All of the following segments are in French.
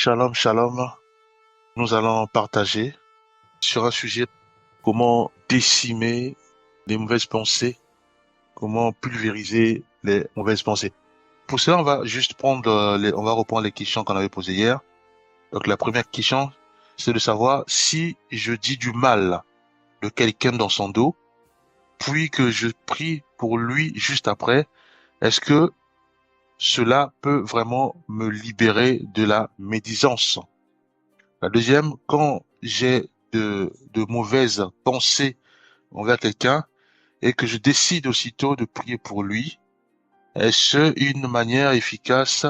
Shalom, shalom. Nous allons partager sur un sujet, comment décimer les mauvaises pensées, comment pulvériser les mauvaises pensées. Pour cela, on va juste prendre on va reprendre les questions qu'on avait posées hier. Donc, la première question, c'est de savoir si je dis du mal de quelqu'un dans son dos, puis que je prie pour lui juste après, est-ce que cela peut vraiment me libérer de la médisance? La deuxième, quand j'ai de mauvaises pensées envers quelqu'un et que je décide aussitôt de prier pour lui, est-ce une manière efficace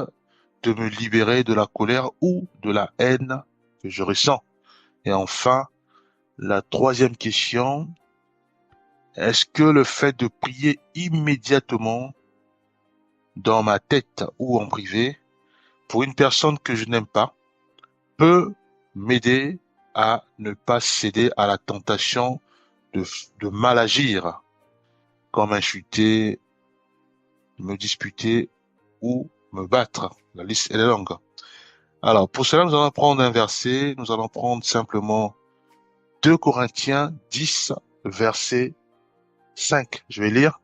de me libérer de la colère ou de la haine que je ressens? Et enfin, la troisième question, est-ce que le fait de prier immédiatement dans ma tête ou en privé pour une personne que je n'aime pas peut m'aider à ne pas céder à la tentation de, de mal agir, comme insulter, me disputer ou me battre? La liste elle est longue. Alors, pour cela, nous allons prendre un verset, nous allons prendre simplement 2 Corinthiens 10, verset 5. Je vais lire,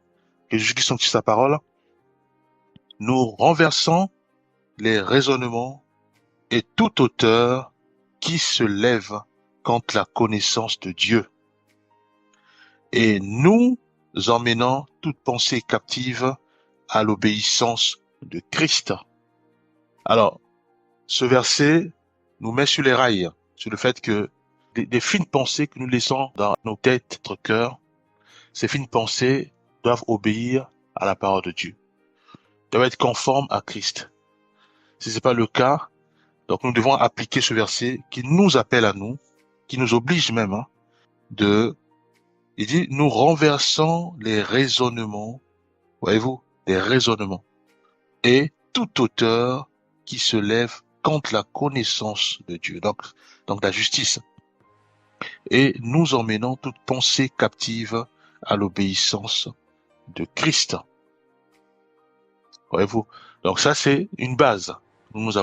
que Jésus Christ sanctifie sa parole. Nous renversons les raisonnements et toute hauteur qui se lève contre la connaissance de Dieu. Et nous emmenons toute pensée captive à l'obéissance de Christ. Alors, ce verset nous met sur les rails, sur le fait que des fines pensées que nous laissons dans nos têtes, notre cœur, ces fines pensées doivent obéir à la parole de Dieu, doivent être conformes à Christ. Si ce n'est pas le cas, donc nous devons appliquer ce verset qui nous appelle à nous, qui nous oblige même, il dit, nous renversons les raisonnements, voyez-vous, les raisonnements, et toute hauteur qui se lève contre la connaissance de Dieu, donc la justice. Et nous emmenons toute pensée captive à l'obéissance de Christ. Voyez-vous? Donc ça, c'est une base. Nous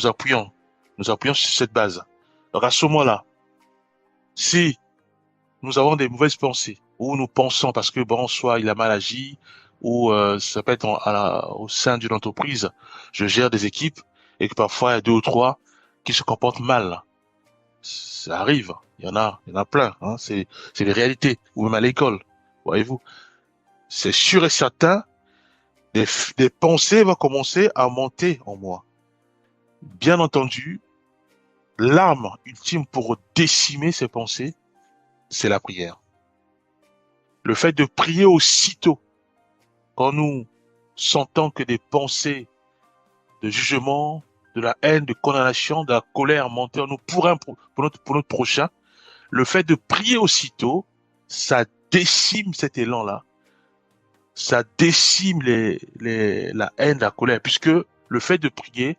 appuyons sur cette base. Donc à ce moment-là, si nous avons des mauvaises pensées, ou nous pensons parce que bon, soit il a mal agi, ou ça peut être au sein d'une entreprise, je gère des équipes, et que parfois il y a 2 ou 3 qui se comportent mal. Ça arrive, il y en a plein, hein, c'est les réalités, ou même à l'école, voyez-vous. C'est sûr et certain, des pensées vont commencer à monter en moi. Bien entendu, l'arme ultime pour décimer ces pensées, c'est la prière. Le fait de prier aussitôt, quand nous sentons que des pensées de jugement, de la haine, de condamnation, de la colère montent en nous pour notre prochain, le fait de prier aussitôt, ça décime cet élan-là. Ça décime la haine, la colère, puisque le fait de prier,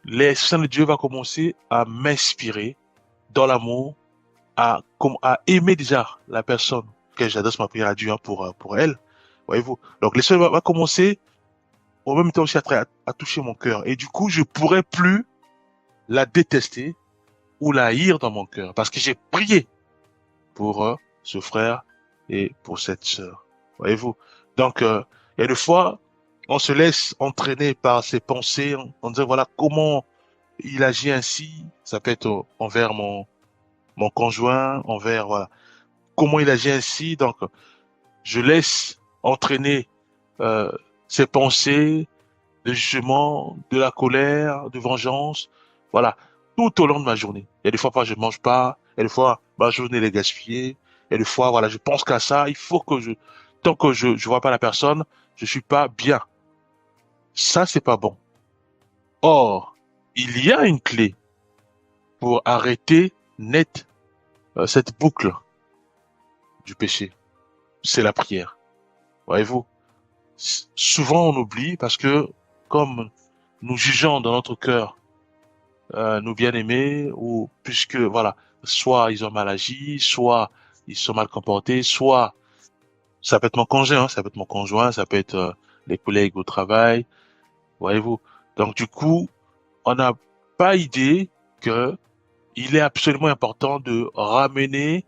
l'Esprit de Dieu va commencer à m'inspirer dans l'amour, à aimer déjà la personne que j'adresse ma prière à Dieu, hein, pour elle. Voyez-vous. Donc l'Esprit va commencer en même temps aussi à toucher mon cœur. Et du coup, je pourrais plus la détester ou la haïr dans mon cœur, parce que j'ai prié pour ce frère et pour cette sœur. Voyez-vous. Donc, il y a des fois, on se laisse entraîner par ses pensées, en disant, voilà, comment il agit ainsi. Ça peut être envers mon conjoint, envers, voilà, comment il agit ainsi. Donc, je laisse entraîner euh, ses pensées, de jugement, de la colère, de vengeance, voilà, tout au long de ma journée. Il y a des fois, je mange pas, il y a des fois, ma journée elle est gaspillée, il y a des fois, voilà, je pense qu'à ça, il faut que tant que je vois pas la personne, je suis pas bien. Ça, c'est pas bon. Or, il y a une clé pour arrêter net cette boucle du péché. C'est la prière. Voyez-vous? Souvent, on oublie parce que, comme nous jugeons dans notre cœur nos bien-aimés, ou puisque voilà, soit ils ont mal agi, soit ils sont mal comportés, soit ça peut être mon conjoint, hein, ça peut être mon conjoint, ça peut être les collègues au travail, voyez-vous. Donc du coup, on a pas idée que il est absolument important de ramener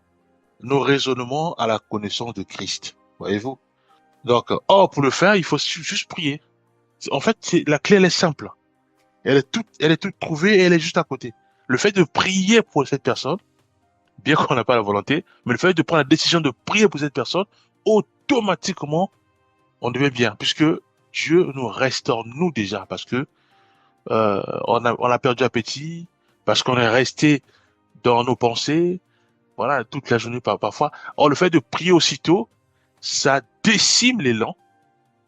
nos raisonnements à la connaissance de Christ. Voyez-vous? Donc, pour le faire, il faut juste prier. En fait, la clé, elle est simple. Elle est toute trouvée et elle est juste à côté. Le fait de prier pour cette personne, bien qu'on n'a pas la volonté, mais le fait de prendre la décision de prier pour cette personne, automatiquement, on devient bien, puisque Dieu nous restaure nous déjà, parce que on a perdu appétit, parce qu'on est resté dans nos pensées, voilà, toute la journée parfois. Or, le fait de prier aussitôt, ça décime l'élan,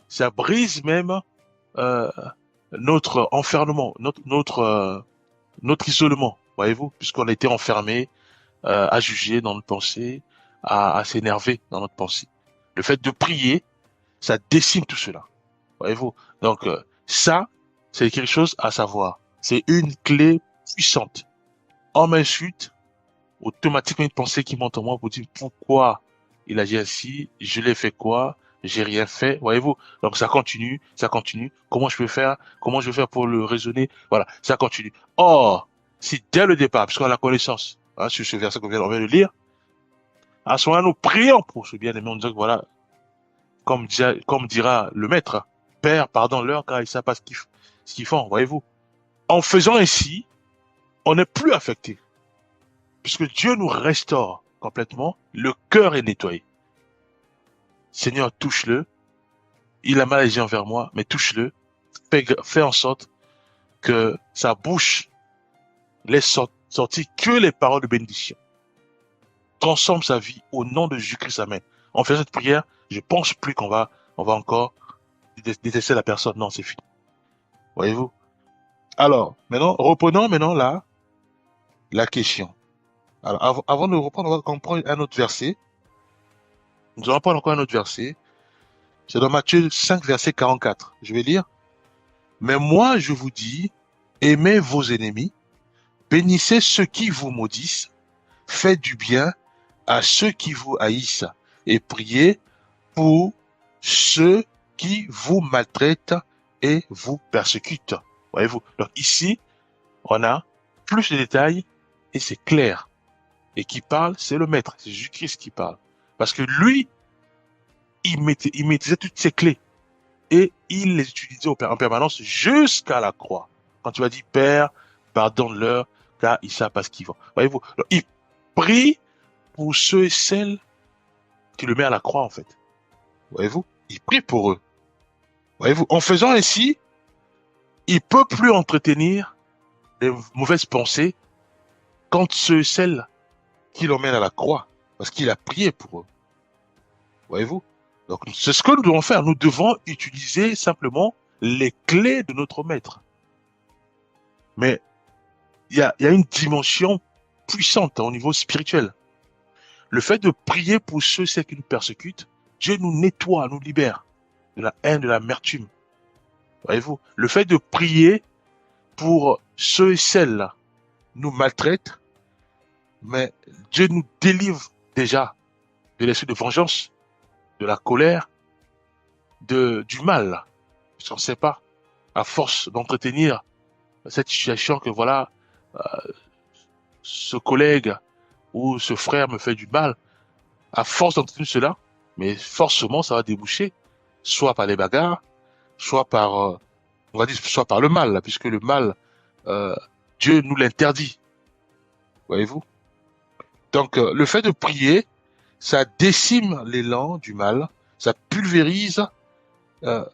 ça brise même euh, notre enfermement, notre isolement, voyez-vous, puisqu'on a été enfermé à juger dans notre pensée, à s'énerver dans notre pensée. Le fait de prier, ça décime tout cela, voyez-vous. Donc ça, c'est quelque chose à savoir. C'est une clé puissante. On m'insulte, automatiquement une pensée qui monte en moi pour dire pourquoi il agit ainsi, je l'ai fait quoi, j'ai rien fait, voyez-vous. Donc ça continue, ça continue. Comment je peux faire, comment je vais faire pour le raisonner, voilà, ça continue. Or, si dès le départ, puisqu'on a la connaissance, sur ce verset on vient de lire, à ce moment-là, nous prions pour ce bien-aimé, en disant que voilà, comme dira le maître, Père, pardonne-leur car ils savent pas ce qu'ils font, voyez-vous. En faisant ainsi, on n'est plus affecté, puisque Dieu nous restaure complètement, le cœur est nettoyé. Seigneur, touche-le. Il a mal agi envers moi, mais touche-le. Fais en sorte que sa bouche laisse sortir que les paroles de bénédiction. Transforme sa vie au nom de Jésus-Christ. Amen. En faisant cette prière, je pense plus on va encore détester la personne. Non, c'est fini. Voyez-vous? Alors, maintenant, reprenons maintenant la question. Alors, avant de reprendre, on va comprendre un autre verset. Nous allons prendre encore un autre verset. C'est dans Matthieu 5, verset 44. Je vais lire. Mais moi, je vous dis, aimez vos ennemis, bénissez ceux qui vous maudissent, faites du bien à ceux qui vous haïssent et priez pour ceux qui vous maltraitent et vous persécutent. Voyez-vous? Donc ici, on a plus de détails et c'est clair. Et qui parle, c'est le maître, c'est Jésus-Christ qui parle. Parce que lui, il maîtrisait toutes ces clés. Et il les utilisait en permanence jusqu'à la croix. Quand tu as dit, Père, pardonne-leur, car ils savent pas ce qu'ils font. Voyez-vous? Donc, il prie pour ceux et celles qui le met à la croix, en fait. Voyez-vous? Il prie pour eux. Voyez-vous? En faisant ainsi, il peut plus entretenir des mauvaises pensées quand ceux et celles qui l'emmènent à la croix. Parce qu'il a prié pour eux. Voyez-vous? Donc, c'est ce que nous devons faire. Nous devons utiliser simplement les clés de notre maître. Mais il y a une dimension puissante au niveau spirituel. Le fait de prier pour ceux qui nous persécutent, Dieu nous nettoie, nous libère de la haine, de l'amertume. Voyez-vous? Le fait de prier pour ceux et celles nous maltraitent, mais Dieu nous délivre déjà de l'esprit de vengeance, de la colère, du mal. Parce qu'on ne sait pas, à force d'entretenir cette situation que voilà, ce collègue ou ce frère me fait du mal, à force d'entretenir cela, mais forcément ça va déboucher, soit par les bagarres, soit par, on va dire, soit par le mal, puisque le mal, euh, Dieu nous l'interdit, voyez-vous. Donc le fait de prier, ça décime l'élan du mal, ça pulvérise euh,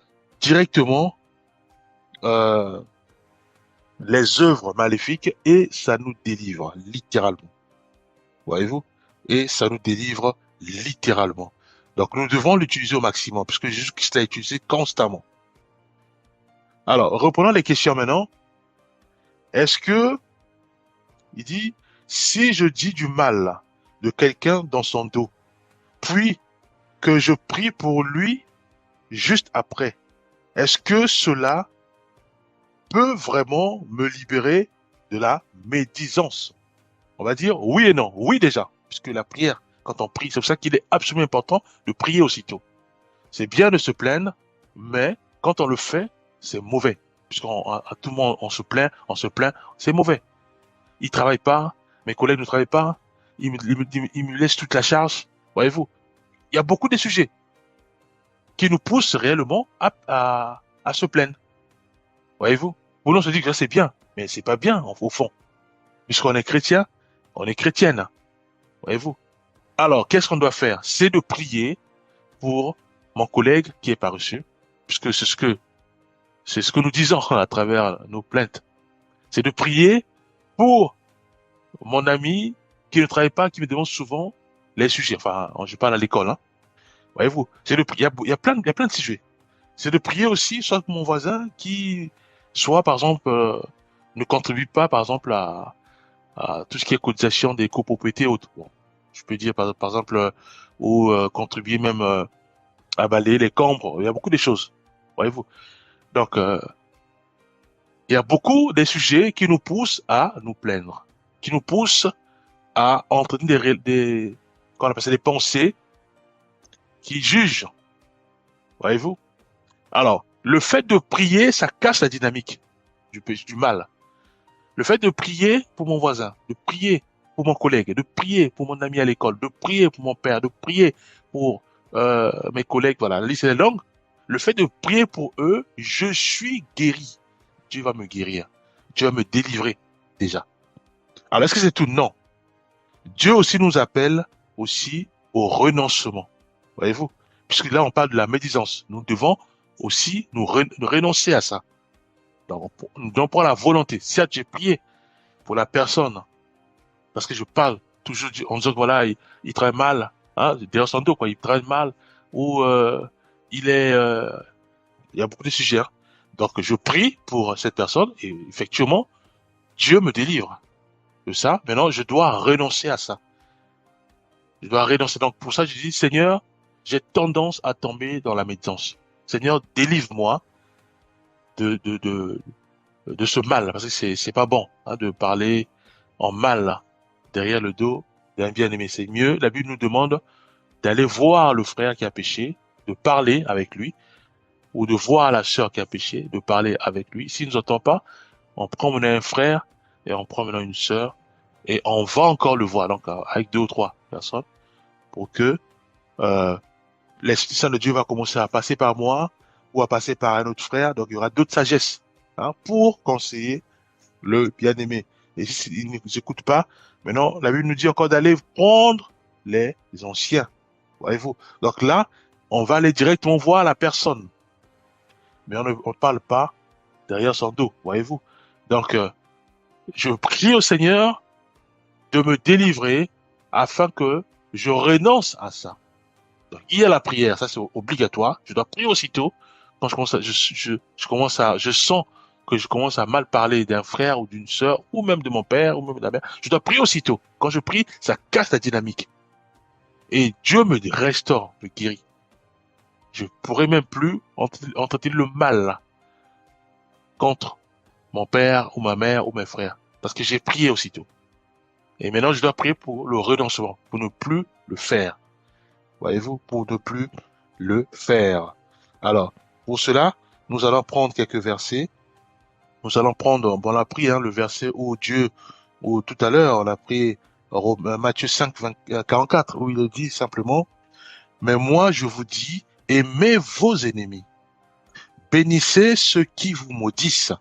directement euh, les œuvres maléfiques et ça nous délivre littéralement. Voyez-vous? Et ça nous délivre littéralement. Donc nous devons l'utiliser au maximum puisque Jésus-Christ l'a utilisé constamment. Alors, reprenons les questions maintenant. Est-ce que, il dit, si je dis du mal de quelqu'un dans son dos, puis que je prie pour lui juste après, est-ce que cela peut vraiment me libérer de la médisance? On va dire oui et non. Oui déjà, puisque la prière, quand on prie, c'est pour ça qu'il est absolument important de prier aussitôt. C'est bien de se plaindre, mais quand on le fait, c'est mauvais. à tout le monde, on se plaint, c'est mauvais. Ils travaillent pas, mes collègues ne travaillent pas, ils me laissent toute la charge. Voyez-vous, il y a beaucoup de sujets qui nous poussent réellement à se plaindre. Voyez-vous, pour nous, on se dit que ça c'est bien, mais c'est pas bien au fond. Puisqu'on est chrétien, on est chrétienne. Voyez-vous. Alors, qu'est-ce qu'on doit faire? C'est de prier pour mon collègue qui est pas reçu, puisque c'est ce que nous disons à travers nos plaintes. C'est de prier pour mon ami qui ne travaille pas, qui me demande souvent les sujets. Enfin, je parle à l'école, hein. Voyez-vous, il y a plein de sujets. C'est de prier aussi, soit pour mon voisin qui, soit par exemple, ne contribue pas, par exemple, à tout ce qui est cotisation des copropriétés et autres. Bon, je peux dire par exemple, ou contribuer même à balayer les combres. Il y a beaucoup de choses. Voyez-vous. Donc, il y a beaucoup de sujets qui nous poussent à nous plaindre, qui nous poussent à entretenir qu'on appelle ça des pensées qui jugent. Voyez-vous? Alors, le fait de prier, ça casse la dynamique du mal. Le fait de prier pour mon voisin, de prier pour mon collègue, de prier pour mon ami à l'école, de prier pour mon père, de prier pour mes collègues, voilà, la liste est longue. Le fait de prier pour eux, je suis guéri. Dieu va me guérir. Dieu va me délivrer déjà. Alors, est-ce que c'est tout? Non. Dieu aussi nous appelle aussi au renoncement. Voyez-vous? Puisque là, on parle de la médisance. Nous devons aussi nous renoncer à ça. Donc, nous devons prendre la volonté. Certes, j'ai prié pour la personne, parce que je parle toujours en disant que voilà, il travaille mal, hein, derrière son dos, quoi, il travaille mal, ou il est, il y a beaucoup de sujets, hein. Donc, je prie pour cette personne, et effectivement, Dieu me délivre de ça. Maintenant, je dois renoncer à ça. Je dois renoncer. Donc, pour ça, je dis, Seigneur, j'ai tendance à tomber dans la médisance. Seigneur, délivre-moi de de ce mal, parce que c'est pas bon, hein, de parler en mal derrière le dos d'un bien-aimé. C'est mieux. La Bible nous demande d'aller voir le frère qui a péché, de parler avec lui, ou de voir la sœur qui a péché, de parler avec lui. S'il ne nous entend pas, on prend maintenant un frère et on prend maintenant une sœur et on va encore le voir, donc avec 2 ou 3 personnes, pour que euh, l'Esprit Saint de Dieu va commencer à passer par moi ou à passer par un autre frère. Donc il y aura d'autres sagesses, hein, pour conseiller le bien-aimé. Et s'il ne nous écoute pas, maintenant la Bible nous dit encore d'aller prendre les anciens. Voyez-vous. Donc là, on va aller directement voir la personne, mais on ne parle pas derrière son dos. Voyez-vous. Donc je prie au Seigneur de me délivrer afin que je renonce à ça. Donc, il y a la prière, ça c'est obligatoire. Je dois prier aussitôt quand je sens que je commence à mal parler d'un frère ou d'une sœur, ou même de mon père, ou même de ma mère. Je dois prier aussitôt. Quand je prie, ça casse la dynamique. Et Dieu me restaure, me guérit. Je pourrais même plus entretenir le mal contre mon père ou ma mère ou mes frères. Parce que j'ai prié aussitôt. Et maintenant, je dois prier pour le renoncement, pour ne plus le faire. Voyez-vous, pour ne plus le faire. Alors, pour cela, nous allons prendre quelques versets. Nous allons prendre, bon, on a pris, hein, le verset où Dieu, où tout à l'heure, on a pris Matthieu 5, 44, où il dit simplement, mais moi, je vous dis, aimez vos ennemis, bénissez ceux qui vous maudissent,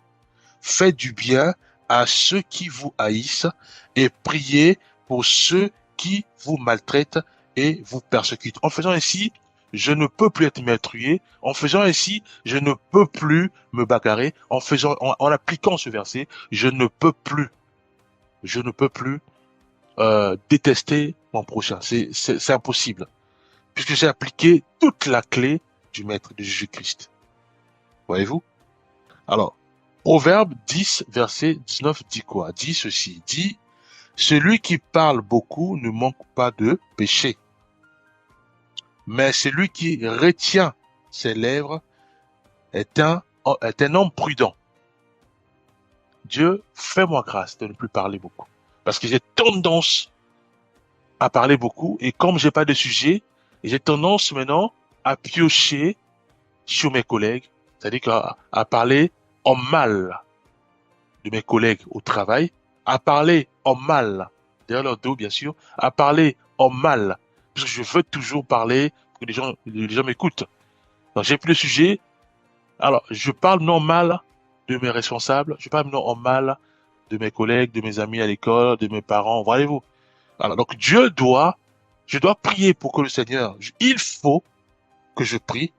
faites du bien à ceux qui vous haïssent et priez pour ceux qui vous maltraitent et vous persécutent. En faisant ainsi, je ne peux plus être meurtrier. En faisant ainsi, je ne peux plus me bagarrer. En appliquant ce verset, je ne peux plus détester mon prochain. C'est impossible, puisque j'ai appliqué toute la clé du Maître de Jésus-Christ. Voyez-vous? Alors, Proverbe 10, verset 19 dit quoi? Dit ceci, dit, celui qui parle beaucoup ne manque pas de péché, mais celui qui retient ses lèvres est un homme prudent. Dieu, fais-moi grâce de ne plus parler beaucoup, parce que j'ai tendance à parler beaucoup, et comme j'ai pas de sujet, j'ai tendance maintenant à piocher sur mes collègues, c'est-à-dire à parler en mal de mes collègues au travail, à parler en mal, derrière leur dos bien sûr, à parler en mal, parce que je veux toujours parler pour que les gens m'écoutent. Donc j'ai plus de sujet. Alors je parle non mal de mes responsables, je parle non en mal de mes collègues, de mes amis à l'école, de mes parents, voyez-vous. Alors donc je dois prier pour que le Seigneur, il faut que je prie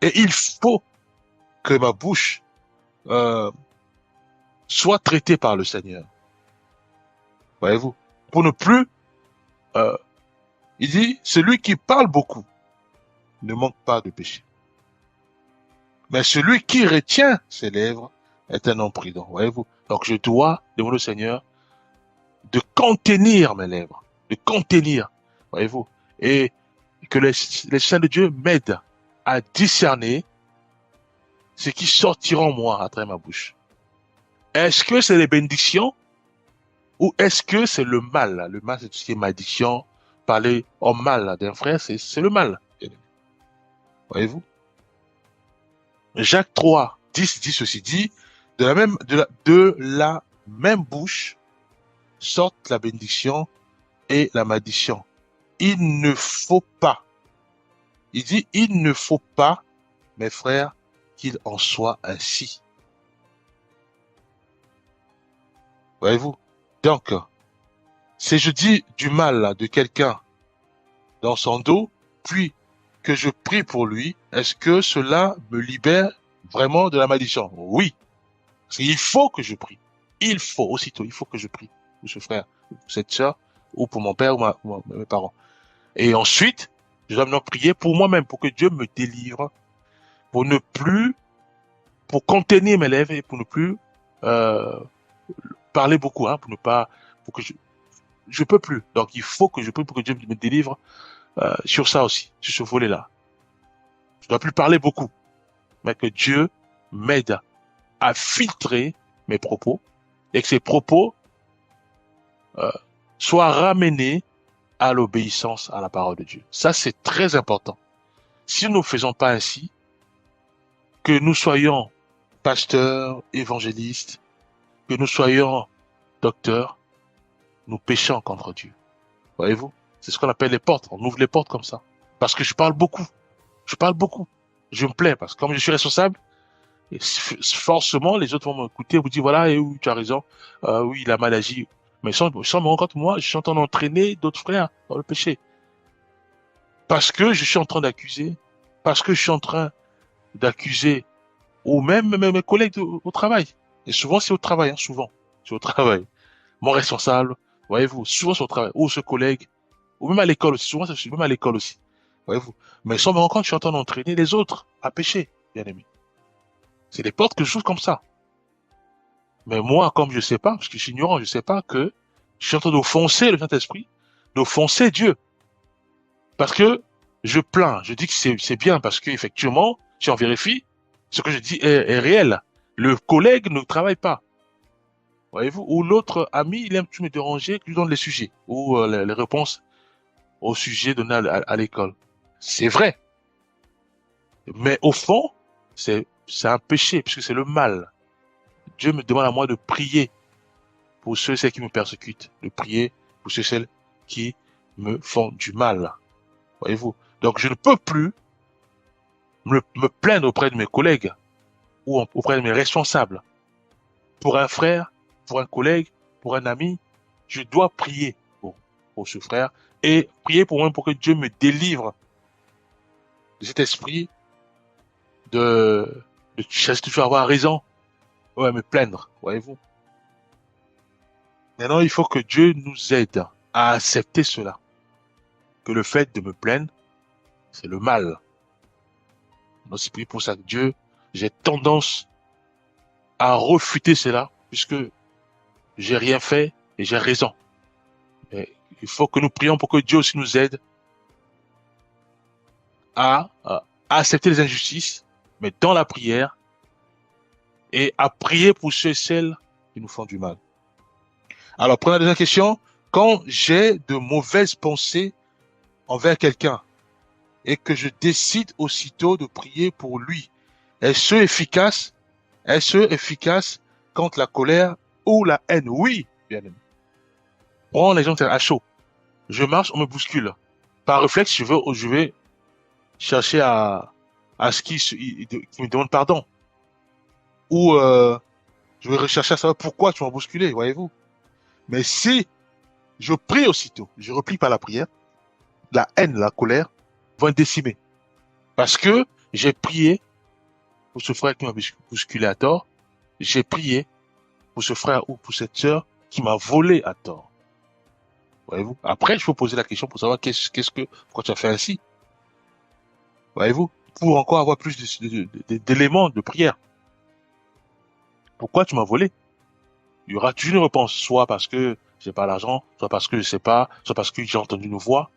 et il faut que ma bouche euh, soit traitée par le Seigneur, voyez-vous, pour ne plus euh, il dit, celui qui parle beaucoup ne manque pas de péché. Mais celui qui retient ses lèvres est un homme prudent, voyez-vous. Donc je dois demander au Seigneur de contenir mes lèvres, de contenir, voyez-vous. Et que les saints de Dieu m'aident à discerner ce qui sortira en moi à travers ma bouche. Est-ce que c'est les bénédictions ou est-ce que c'est le mal? Le mal, c'est tout ce qui est malédiction. Parler en mal d'un frère, c'est le mal. Voyez-vous? Jacques 3, 10 dit ceci, dit, de la même bouche sortent la bénédiction et la malédiction. Il ne faut pas, il dit, il ne faut pas, mes frères, qu'il en soit ainsi. Voyez-vous? Donc, si je dis du mal de quelqu'un dans son dos, puis que je prie pour lui, est-ce que cela me libère vraiment de la malédiction? Oui. Parce qu'il faut que je prie. Il faut que je prie pour ce frère, pour cette sœur, ou pour mon père ou mes parents. Et ensuite, je dois maintenant prier pour moi-même, pour que Dieu me délivre, pour contenir mes lèvres et pour ne plus euh, parler beaucoup, hein, pour que je peux plus. Donc il faut que je prie pour que Dieu me délivre sur ça aussi, sur ce volet-là. Je dois plus parler beaucoup, mais que Dieu m'aide à filtrer mes propos et que ces propos euh, soient ramenés à l'obéissance à la parole de Dieu. Ça, c'est très important. Si nous ne faisons pas ainsi, que nous soyons pasteurs, évangélistes, que nous soyons docteurs, nous péchons contre Dieu. Voyez-vous? C'est ce qu'on appelle les portes. On ouvre les portes comme ça. Parce que je parle beaucoup. Je parle beaucoup. Je me plais parce que comme je suis responsable, et forcément, les autres vont m'écouter, vous dire, voilà, et oui, tu as raison, oui, il a mal agi. Mais sans me rendre compte, moi, je suis en train d'entraîner d'autres frères dans le péché. Parce que je suis en train d'accuser, parce que je suis en train d'accuser, ou même mes collègues au travail. Et souvent, c'est au travail, hein, souvent. C'est au travail. Mon responsable, voyez-vous, souvent c'est au travail, ou ce collègue, ou même à l'école aussi, souvent c'est même à l'école aussi. Voyez-vous. Mais sans me rendre compte, je suis en train d'entraîner les autres à pécher, bien aimé. C'est des portes que je joue comme ça. Mais moi, comme je sais pas, parce que je suis ignorant, je sais pas que je suis en train d'offenser le Saint-Esprit, d'offenser Dieu. Parce que je plains, je dis que c'est bien parce que effectivement, si on vérifie, ce que je dis est réel. Le collègue ne travaille pas. Voyez-vous, ou l'autre ami, il aime tout me déranger, lui donne les sujets, ou les réponses aux sujets donnés à l'école. C'est vrai. Mais au fond, c'est un péché, puisque c'est le mal. Dieu me demande à moi de prier pour ceux et celles qui me persécutent, de prier pour ceux et celles qui me font du mal. Voyez-vous. Donc je ne peux plus me plaindre auprès de mes collègues ou auprès de mes responsables. Pour un frère, pour un collègue, pour un ami, je dois prier pour ce frère et prier pour moi pour que Dieu me délivre de cet esprit de chercher toujours à avoir raison, ouais, me plaindre, voyez-vous. Maintenant, il faut que Dieu nous aide à accepter cela, que le fait de me plaindre, c'est le mal. Donc, c'est pour ça que Dieu, j'ai tendance à refuter cela, puisque j'ai rien fait et j'ai raison. Et il faut que nous prions pour que Dieu aussi nous aide à accepter les injustices, mais dans la prière, et à prier pour ceux et celles qui nous font du mal. Alors, prenons la deuxième question. Quand j'ai de mauvaises pensées envers quelqu'un et que je décide aussitôt de prier pour lui, est-ce efficace? Est-ce efficace contre la colère ou la haine? Oui, bien aimé. Prends l'exemple à chaud. Je marche, on me bouscule. Par réflexe, je vais chercher à ce qu'il me demande pardon. Ou je vais rechercher à savoir pourquoi tu m'as bousculé, voyez-vous. Mais si je prie aussitôt, je replie par la prière, la haine, la colère vont être décimées. Parce que j'ai prié pour ce frère qui m'a bousculé à tort. J'ai prié pour ce frère ou pour cette sœur qui m'a volé à tort. Voyez-vous. Après, je peux poser la question pour savoir pourquoi tu as fait ainsi. Voyez-vous. Pour encore avoir plus d'éléments de prière. Pourquoi tu m'as volé? Il y aura toujours une réponse, soit parce que j'ai pas l'argent, soit parce que je sais pas, soit parce que j'ai entendu une voix.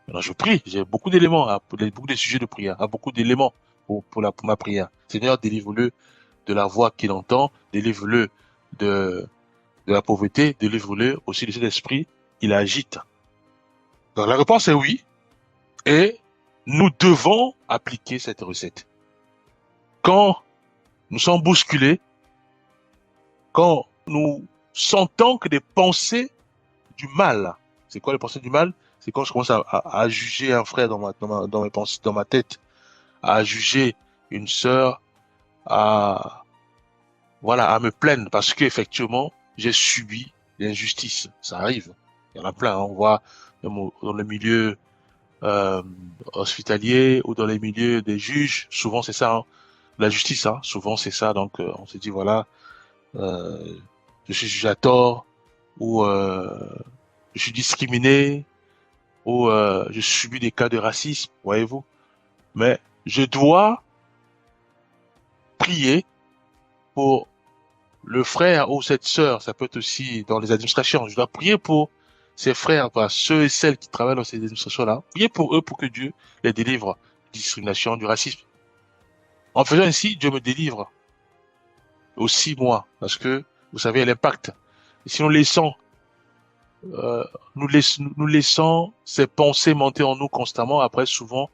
Maintenant, je prie, j'ai beaucoup d'éléments, beaucoup de sujets de prière, beaucoup d'éléments pour ma prière. Seigneur, délivre-le de la voix qu'il entend, délivre-le de la pauvreté, délivre-le aussi de cet esprit qu'il agite. Donc la réponse est oui, et nous devons appliquer cette recette. Quand nous sommes bousculés, quand nous sentons que des pensées du mal, c'est quoi les pensées du mal? C'est quand je commence à juger un frère dans mes pensées, dans ma tête, à juger une sœur, à me plaindre parce qu'effectivement, j'ai subi l'injustice. Ça arrive. Il y en a plein. On voit dans le milieu hospitalier ou dans les milieux des juges, souvent c'est ça. Hein. La justice, hein, souvent c'est ça. Donc on se dit voilà, euh, je suis jugé à tort ou je suis discriminé ou je subis des cas de racisme, voyez-vous. Mais je dois prier pour le frère ou cette sœur, ça peut être aussi dans les administrations. Je dois prier pour ces frères, ceux et celles qui travaillent dans ces administrations-là. Prier pour eux pour que Dieu les délivre du discrimination, du racisme. En faisant ainsi, Dieu me délivre aussi moi, parce que vous savez l'impact. Et si nous laissons, nous laissons ces pensées monter en nous constamment, après souvent,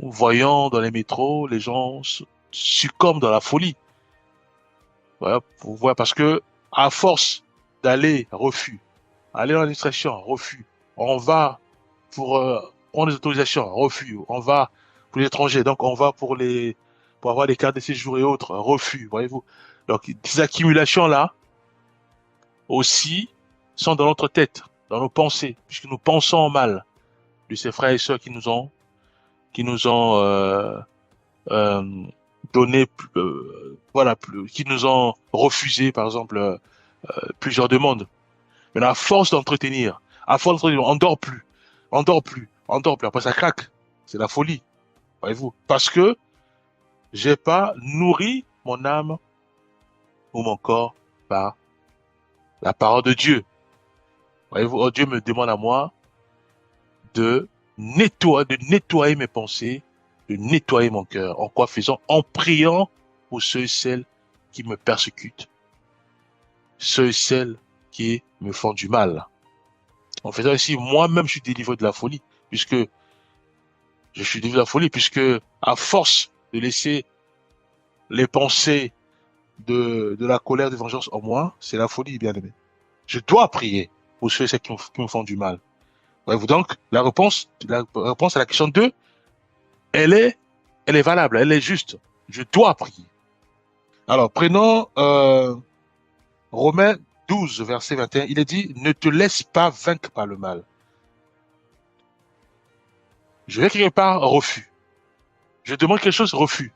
voyant dans les métros, les gens succombent dans la folie. Voilà, pour voir, parce que à force d'aller refus, aller dans l'administration, refus, on va pour prendre des autorisations, refus, on va pour les étrangers, donc on va pour avoir des cartes de séjour et autres, refus, voyez-vous. Donc ces accumulations là aussi sont dans notre tête, dans nos pensées, puisque nous pensons mal de ces frères et sœurs qui nous ont euh, donné, qui nous ont refusé, par exemple, plusieurs demandes. Mais à force d'entretenir, on dort plus, on dort plus. Après, ça craque. C'est la folie, voyez-vous. Parce que j'ai pas nourri mon âme ou mon corps par la parole de Dieu. Voyez-vous, oh, Dieu me demande à moi de nettoyer mes pensées, de nettoyer mon cœur. En quoi faisant? En priant pour ceux et celles qui me persécutent, ceux et celles qui me font du mal. En faisant ainsi, moi-même, je suis délivré de la folie, puisque je suis délivré de la folie, puisque à force de laisser les pensées de la colère, de vengeance en moi, c'est la folie, bien aimé. Je dois prier pour ceux et celles qui me font du mal. Voyez-vous, donc, la réponse à la question 2, elle est valable, elle est juste. Je dois prier. Alors, prenons Romains 12, verset 21. Il est dit, ne te laisse pas vaincre par le mal. Je vais quelque part, refus. Je demande quelque chose, refus.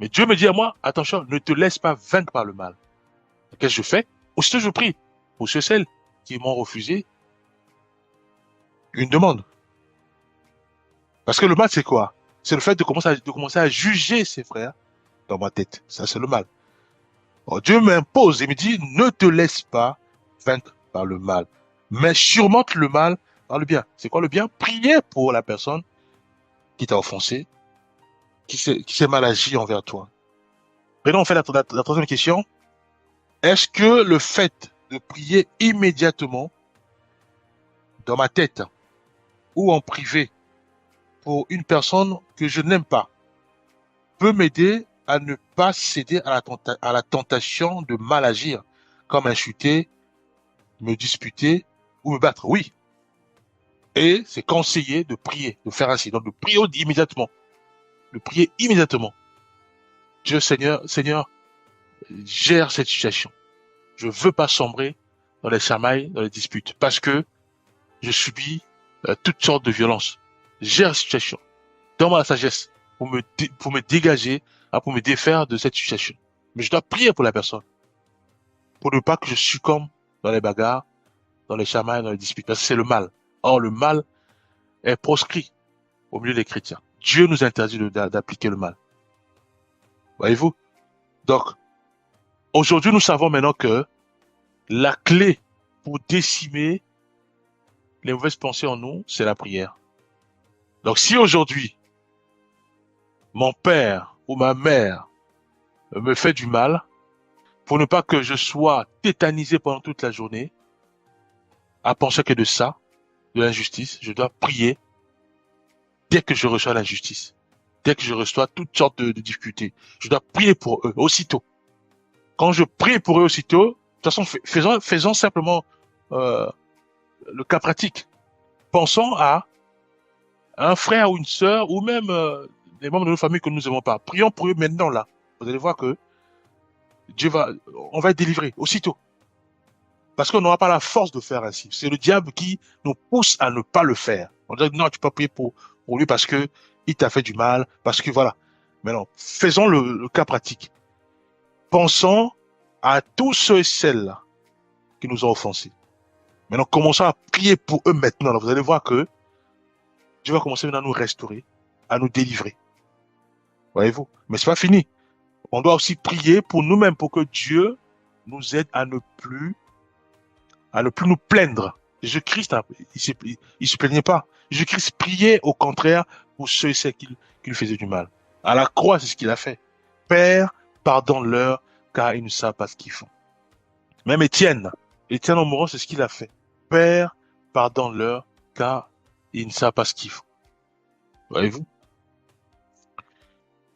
Mais Dieu me dit à moi, attention, ne te laisse pas vaincre par le mal. Qu'est-ce que je fais? Aussitôt, je prie pour ceux et celles qui m'ont refusé une demande. Parce que le mal, c'est quoi? C'est le fait de commencer à juger ses frères dans ma tête. Ça, c'est le mal. Alors, Dieu m'impose et me dit, ne te laisse pas vaincre par le mal, mais surmonte le mal par le bien. C'est quoi le bien? Prier pour la personne qui t'a offensé, qui s'est mal agi envers toi. Maintenant, on fait la troisième question. Est-ce que le fait de prier immédiatement dans ma tête ou en privé pour une personne que je n'aime pas peut m'aider à ne pas céder à la tentation de mal agir, comme insulter, me disputer ou me battre. Oui. Et c'est conseillé de prier, de faire ainsi. Donc de prier immédiatement. De prier immédiatement. Dieu Seigneur, gère cette situation. Je veux pas sombrer dans les chamailles, dans les disputes, parce que je subis toutes sortes de violences. Gère la situation. Donne-moi la sagesse pour me dégager, pour me défaire de cette situation. Mais je dois prier pour la personne, pour ne pas que je succombe dans les bagarres, dans les chamailles, dans les disputes, parce que c'est le mal. Or, le mal est proscrit au milieu des chrétiens. Dieu nous interdit d'appliquer le mal. Voyez-vous? Donc, aujourd'hui, nous savons maintenant que la clé pour décimer les mauvaises pensées en nous, c'est la prière. Donc, si aujourd'hui, mon père ou ma mère me fait du mal, pour ne pas que je sois tétanisé pendant toute la journée, à penser que de ça, de l'injustice, je dois prier dès que je reçois l'injustice, dès que je reçois toutes sortes de difficultés. Je dois prier pour eux aussitôt. Quand je prie pour eux aussitôt, de toute façon, faisons simplement le cas pratique. Pensons à un frère ou une sœur, ou même des membres de nos familles que nous n'aimons pas. Prions pour eux maintenant, là. Vous allez voir que on va être délivré aussitôt. Parce qu'on n'aura pas la force de faire ainsi. C'est le diable qui nous pousse à ne pas le faire. On dit non, tu peux pas prier pour lui parce que il t'a fait du mal, parce que voilà. Mais non, faisons le cas pratique. Pensons à tous ceux et celles-là qui nous ont offensés. Maintenant, commençons à prier pour eux maintenant. Là, vous allez voir que Dieu va commencer maintenant à nous restaurer, à nous délivrer. Voyez-vous? Mais c'est pas fini. On doit aussi prier pour nous-mêmes, pour que Dieu nous aide à ne plus nous plaindre. Jésus-Christ, il se plaignait pas. Jésus-Christ priait au contraire pour ceux et celles qui lui faisaient du mal. À la croix, c'est ce qu'il a fait. Père, pardonne-leur, car ils ne savent pas ce qu'ils font. Même Étienne en mourant, c'est ce qu'il a fait. Père, pardonne-leur, car ils ne savent pas ce qu'ils font. Voyez-vous?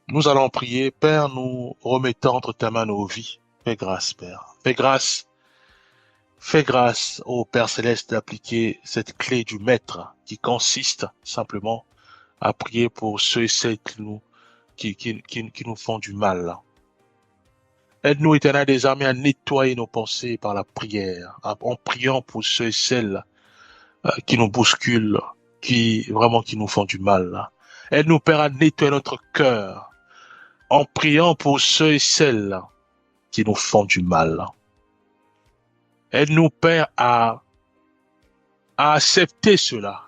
Nous allons prier. Père, nous remettons entre ta main nos vies. Fais grâce, Père. Fais grâce au Père Céleste d'appliquer cette clé du Maître qui consiste simplement à prier pour ceux et celles qui nous font du mal. Aide-nous, Éternel des armées, à nettoyer nos pensées par la prière, en priant pour ceux et celles qui nous bousculent, qui nous font du mal. Aide-nous, Père, à nettoyer notre cœur en priant pour ceux et celles qui nous font du mal. Aide-nous, Père, à accepter cela.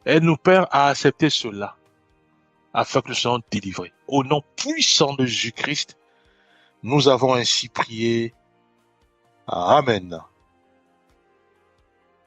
Aide-nous, Père, à accepter cela, afin que nous soyons délivrés. Au nom puissant de Jésus-Christ, nous avons ainsi prié. Amen.